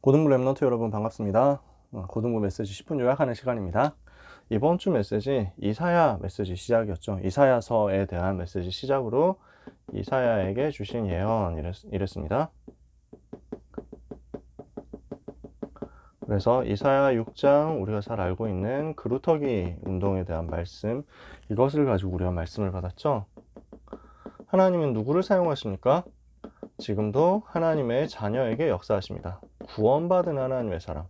고등부 랩런트 여러분 반갑습니다. 고등부 메시지 10분 요약하는 시간입니다. 이번 주 메시지 이사야 메시지 시작이었죠. 이사야서에 대한 메시지 시작으로 이사야에게 주신 예언 이랬습니다. 그래서 이사야 6장 우리가 잘 알고 있는 그루터기 운동에 대한 말씀, 이것을 가지고 우리가 말씀을 받았죠. 하나님은 누구를 사용하십니까? 지금도 하나님의 자녀에게 역사하십니다. 구원받은 하나님의 사람,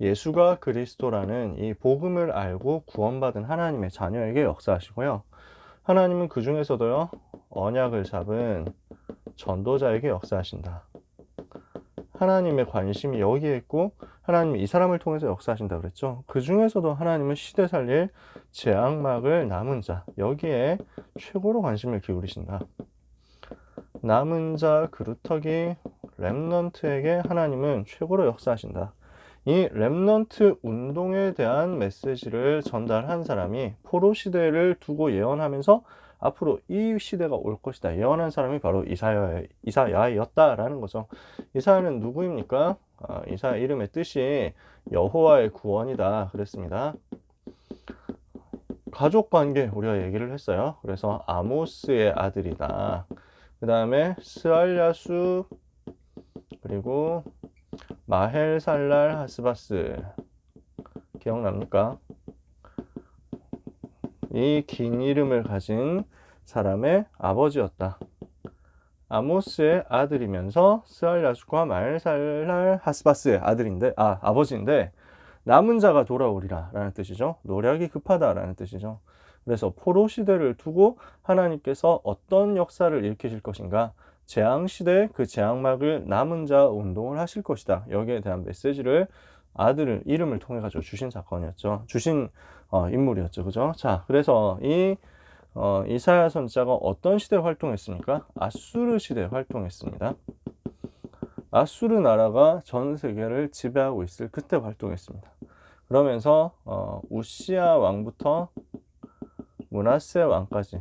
예수가 그리스도라는 이 복음을 알고 구원받은 하나님의 자녀에게 역사하시고요. 하나님은 그 중에서도요, 언약을 잡은 전도자에게 역사하신다. 하나님의 관심이 여기에 있고 하나님이 이 사람을 통해서 역사하신다 그랬죠. 그 중에서도 하나님은 시대 살릴 재앙막을 남은 자, 여기에 최고로 관심을 기울이신다. 남은 자 그루터기 렘넌트에게 하나님은 최고로 역사하신다. 이 렘넌트 운동에 대한 메시지를 전달한 사람이 포로 시대를 두고 예언하면서 앞으로 이 시대가 올 것이다 예언한 사람이 바로 이사야였다라는 거죠. 이사야는 누구입니까? 이사야 이름의 뜻이 여호와의 구원이다 그랬습니다. 가족관계 우리가 얘기를 했어요. 그래서 아모스의 아들이다. 그 다음에 스알야수, 그리고 마헬살랄 하스바스, 기억납니까? 이 긴 이름을 가진 사람의 아버지였다. 아모스의 아들이면서 스알야수과 마헬살랄 하스바스의 아버지인데 남은 자가 돌아오리라 라는 뜻이죠. 노력이 급하다 라는 뜻이죠. 그래서 포로 시대를 두고 하나님께서 어떤 역사를 일으키실 것인가, 재앙시대 그 재앙막을 남은 자 운동을 하실 것이다, 여기에 대한 메시지를 아들을 이름을 통해 가지고 주신 사건이었죠. 주신 인물이었죠. 그죠? 자, 그래서 이사야 선지자가 어떤 시대에 활동했습니까? 아수르 시대에 활동했습니다. 아수르 나라가 전 세계를 지배하고 있을 그때 활동했습니다. 그러면서 우시야 왕부터 므낫세 왕까지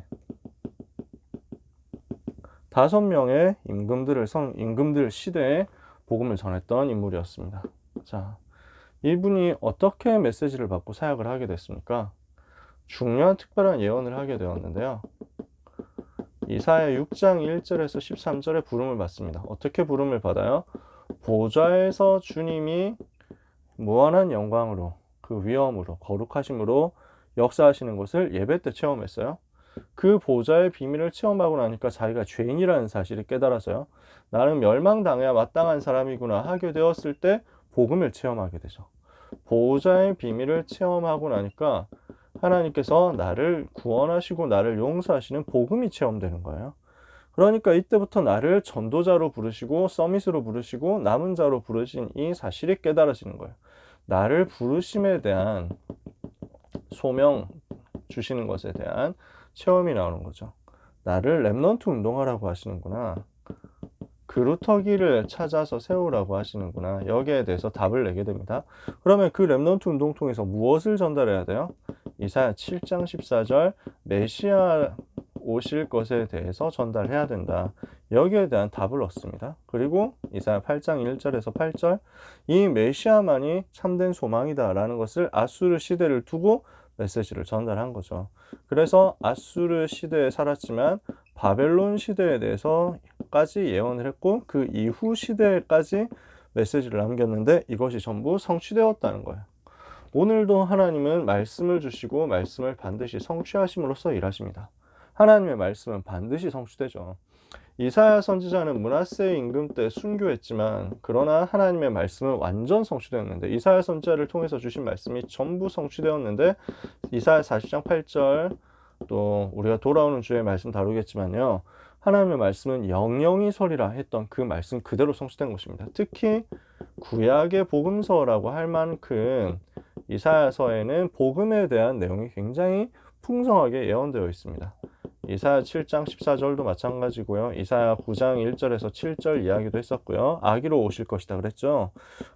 5명의 임금들 시대에 복음을 전했던 인물이었습니다. 자, 이분이 어떻게 메시지를 받고 사역을 하게 됐습니까? 중요한 특별한 예언을 하게 되었는데요. 이사야 6장 1절에서 13절에 부름을 받습니다. 어떻게 부름을 받아요? 보좌에서 주님이 무한한 영광으로, 그 위엄으로, 거룩하심으로 역사하시는 것을 예배 때 체험했어요. 그 보좌의 비밀을 체험하고 나니까 자기가 죄인이라는 사실을 깨달아서요, 나는 멸망당해야 마땅한 사람이구나 하게 되었을 때 복음을 체험하게 되죠. 보좌의 비밀을 체험하고 나니까 하나님께서 나를 구원하시고 나를 용서하시는 복음이 체험되는 거예요. 그러니까 이때부터 나를 전도자로 부르시고 서밋으로 부르시고 남은 자로 부르신 이 사실이 깨달아지는 거예요. 나를 부르심에 대한 소명 주시는 것에 대한 체험이 나오는 거죠. 나를 렘넌트 운동하라고 하시는구나, 그루터기를 찾아서 세우라고 하시는구나, 여기에 대해서 답을 내게 됩니다. 그러면 그 렘넌트 운동 통해서 무엇을 전달해야 돼요? 이사야 7장 14절 메시아 오실 것에 대해서 전달해야 된다, 여기에 대한 답을 얻습니다. 그리고 이사야 8장 1절에서 8절 이 메시아만이 참된 소망이다 라는 것을 아수르 시대를 두고 메시지를 전달한 거죠. 그래서 아수르 시대에 살았지만 바벨론 시대에 대해서까지 예언을 했고 그 이후 시대까지 메시지를 남겼는데 이것이 전부 성취되었다는 거예요. 오늘도 하나님은 말씀을 주시고 말씀을 반드시 성취하심으로써 일하십니다. 하나님의 말씀은 반드시 성취되죠. 이사야 선지자는 므낫세 임금 때 순교했지만 그러나 하나님의 말씀은 완전 성취되었는데, 이사야 선지자를 통해서 주신 말씀이 전부 성취되었는데, 이사야 40장 8절 또 우리가 돌아오는 주에 말씀 다루겠지만요, 하나님의 말씀은 영영이 서리라 했던 그 말씀 그대로 성취된 것입니다. 특히 구약의 복음서라고 할 만큼 이사야서에는 복음에 대한 내용이 굉장히 풍성하게 예언되어 있습니다. 이사야 7장 14절도 마찬가지고요. 이사야 9장 1절에서 7절 이야기도 했었고요. 아기로 오실 것이다 그랬죠.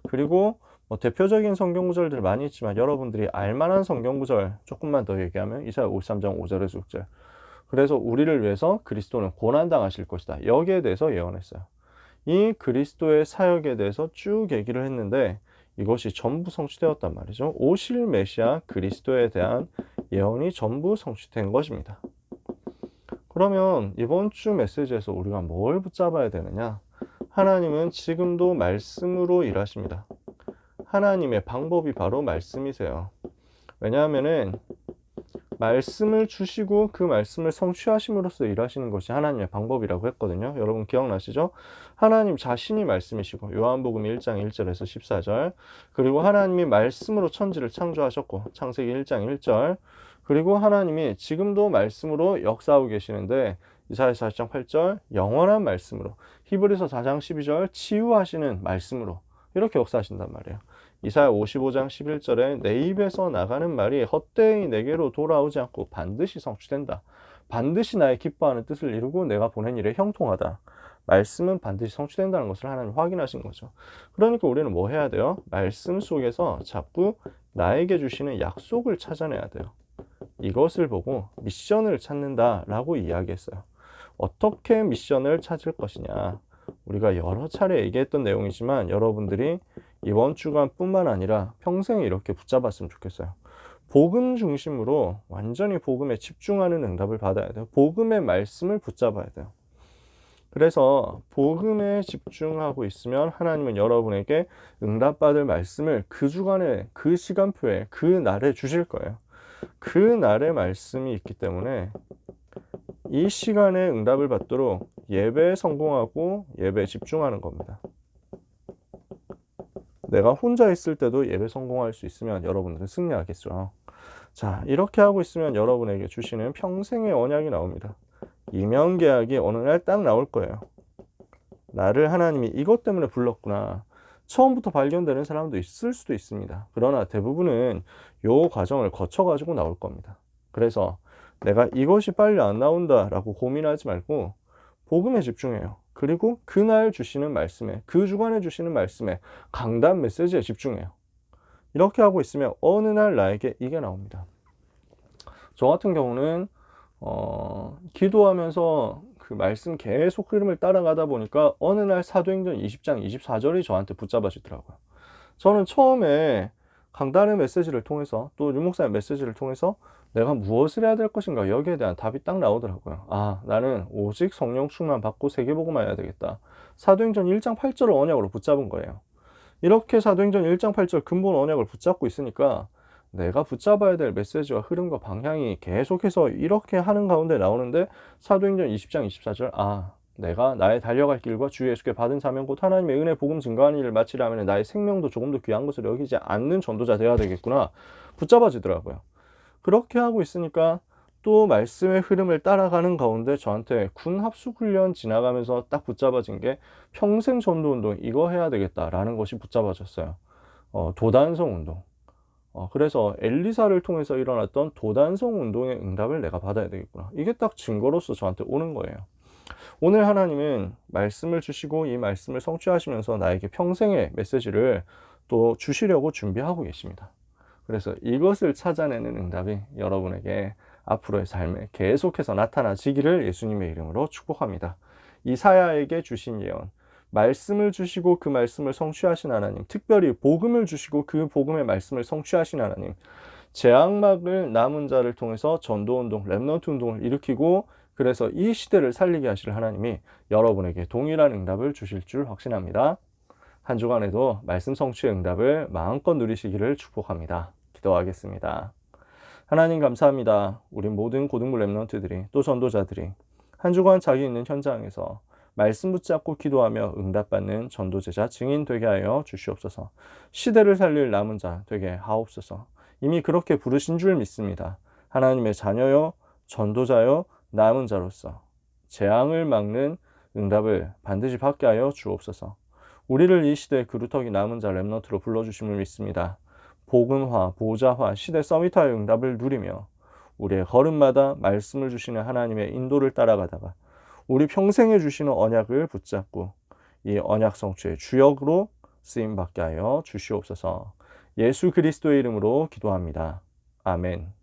그리고 대표적인 성경 구절들 많이 있지만 여러분들이 알만한 성경 구절 조금만 더 얘기하면 이사야 53장 5절에서 6절. 그래서 우리를 위해서 그리스도는 고난당하실 것이다, 여기에 대해서 예언했어요. 이 그리스도의 사역에 대해서 쭉 얘기를 했는데 이것이 전부 성취되었단 말이죠. 오실 메시아 그리스도에 대한 예언이 전부 성취된 것입니다. 그러면 이번 주 메시지에서 우리가 뭘 붙잡아야 되느냐? 하나님은 지금도 말씀으로 일하십니다. 하나님의 방법이 바로 말씀이세요. 왜냐하면은 말씀을 주시고 그 말씀을 성취하심으로써 일하시는 것이 하나님의 방법이라고 했거든요. 여러분 기억나시죠? 하나님 자신이 말씀이시고 요한복음 1장 1절에서 14절, 그리고 하나님이 말씀으로 천지를 창조하셨고 창세기 1장 1절, 그리고 하나님이 지금도 말씀으로 역사하고 계시는데 이사야서 40장 8절 영원한 말씀으로, 히브리서 4장 12절 치유하시는 말씀으로 이렇게 역사하신단 말이에요. 이사야 55장 11절에 내 입에서 나가는 말이 헛되이 내게로 돌아오지 않고 반드시 성취된다. 반드시 나의 기뻐하는 뜻을 이루고 내가 보낸 일에 형통하다. 말씀은 반드시 성취된다는 것을 하나님 확인하신 거죠. 그러니까 우리는 뭐 해야 돼요? 말씀 속에서 자꾸 나에게 주시는 약속을 찾아내야 돼요. 이것을 보고 미션을 찾는다라고 이야기했어요. 어떻게 미션을 찾을 것이냐? 우리가 여러 차례 얘기했던 내용이지만 여러분들이 이번 주간뿐만 아니라 평생 이렇게 붙잡았으면 좋겠어요. 복음 중심으로 완전히 복음에 집중하는 응답을 받아야 돼요. 복음의 말씀을 붙잡아야 돼요. 그래서 복음에 집중하고 있으면 하나님은 여러분에게 응답받을 말씀을 그 주간에, 그 시간표에, 그 날에 주실 거예요. 그 날의 말씀이 있기 때문에 이 시간에 응답을 받도록 예배에 성공하고 예배에 집중하는 겁니다. 내가 혼자 있을 때도 예배 성공할 수 있으면 여러분들은 승리하겠죠. 자, 이렇게 하고 있으면 여러분에게 주시는 평생의 언약이 나옵니다. 이면계약이 어느 날 딱 나올 거예요. 나를 하나님이 이것 때문에 불렀구나. 처음부터 발견되는 사람도 있을 수도 있습니다. 그러나 대부분은 이 과정을 거쳐가지고 나올 겁니다. 그래서 내가 이것이 빨리 안 나온다라고 고민하지 말고 복음에 집중해요. 그리고 그날 주시는 말씀에, 그 주간에 주시는 말씀에, 강단 메시지에 집중해요. 이렇게 하고 있으면 어느 날 나에게 이게 나옵니다. 저 같은 경우는 기도하면서 그 말씀 계속 흐름을 따라가다 보니까 어느 날 사도행전 20장 24절이 저한테 붙잡아지더라고요. 저는 처음에 강단의 메시지를 통해서 또 유목사의 메시지를 통해서 내가 무엇을 해야 될 것인가 여기에 대한 답이 딱 나오더라고요. 아, 나는 오직 성령 충만 받고 세계복음만 해야 되겠다. 사도행전 1장 8절을 언약으로 붙잡은 거예요. 이렇게 사도행전 1장 8절 근본 언약을 붙잡고 있으니까 내가 붙잡아야 될 메시지와 흐름과 방향이 계속해서 이렇게 하는 가운데 나오는데 사도행전 20장 24절 내가 나의 달려갈 길과 주 예수께 받은 사명 곧 하나님의 은혜 복음 증거하는 일을 마치려면 나의 생명도 조금 더 귀한 것을 여기지 않는 전도자 되어야 되겠구나 붙잡아지더라고요. 그렇게 하고 있으니까 또 말씀의 흐름을 따라가는 가운데 저한테 군 합숙훈련 지나가면서 딱 붙잡아진 게 평생 전도운동 이거 해야 되겠다라는 것이 붙잡아졌어요. 도단성 운동. 그래서 엘리사를 통해서 일어났던 도단성 운동의 응답을 내가 받아야 되겠구나. 이게 딱 증거로서 저한테 오는 거예요. 오늘 하나님은 말씀을 주시고 이 말씀을 성취하시면서 나에게 평생의 메시지를 또 주시려고 준비하고 계십니다. 그래서 이것을 찾아내는 응답이 여러분에게 앞으로의 삶에 계속해서 나타나시기를 예수님의 이름으로 축복합니다. 이사야에게 주신 예언, 말씀을 주시고 그 말씀을 성취하신 하나님, 특별히 복음을 주시고 그 복음의 말씀을 성취하신 하나님, 재앙막을 남은 자를 통해서 전도운동, 렘넌트 운동을 일으키고 그래서 이 시대를 살리게 하실 하나님이 여러분에게 동일한 응답을 주실 줄 확신합니다. 한 주간에도 말씀 성취의 응답을 마음껏 누리시기를 축복합니다. 기도하겠습니다. 하나님 감사합니다. 우리 모든 고등부 렘넌트들이 또 전도자들이 한 주간 자기 있는 현장에서 말씀 붙잡고 기도하며 응답받는 전도제자 증인 되게 하여 주시옵소서. 시대를 살릴 남은 자 되게 하옵소서. 이미 그렇게 부르신 줄 믿습니다. 하나님의 자녀요, 전도자요, 남은 자로서 재앙을 막는 응답을 반드시 받게 하여 주옵소서. 우리를 이 시대의 그루터기 남은 자 렘넌트로 불러주심을 믿습니다. 복음화, 보좌화, 시대 서밋화의 응답을 누리며 우리의 걸음마다 말씀을 주시는 하나님의 인도를 따라가다가 우리 평생에 주시는 언약을 붙잡고 이 언약 성취의 주역으로 쓰임받게 하여 주시옵소서. 예수 그리스도의 이름으로 기도합니다. 아멘.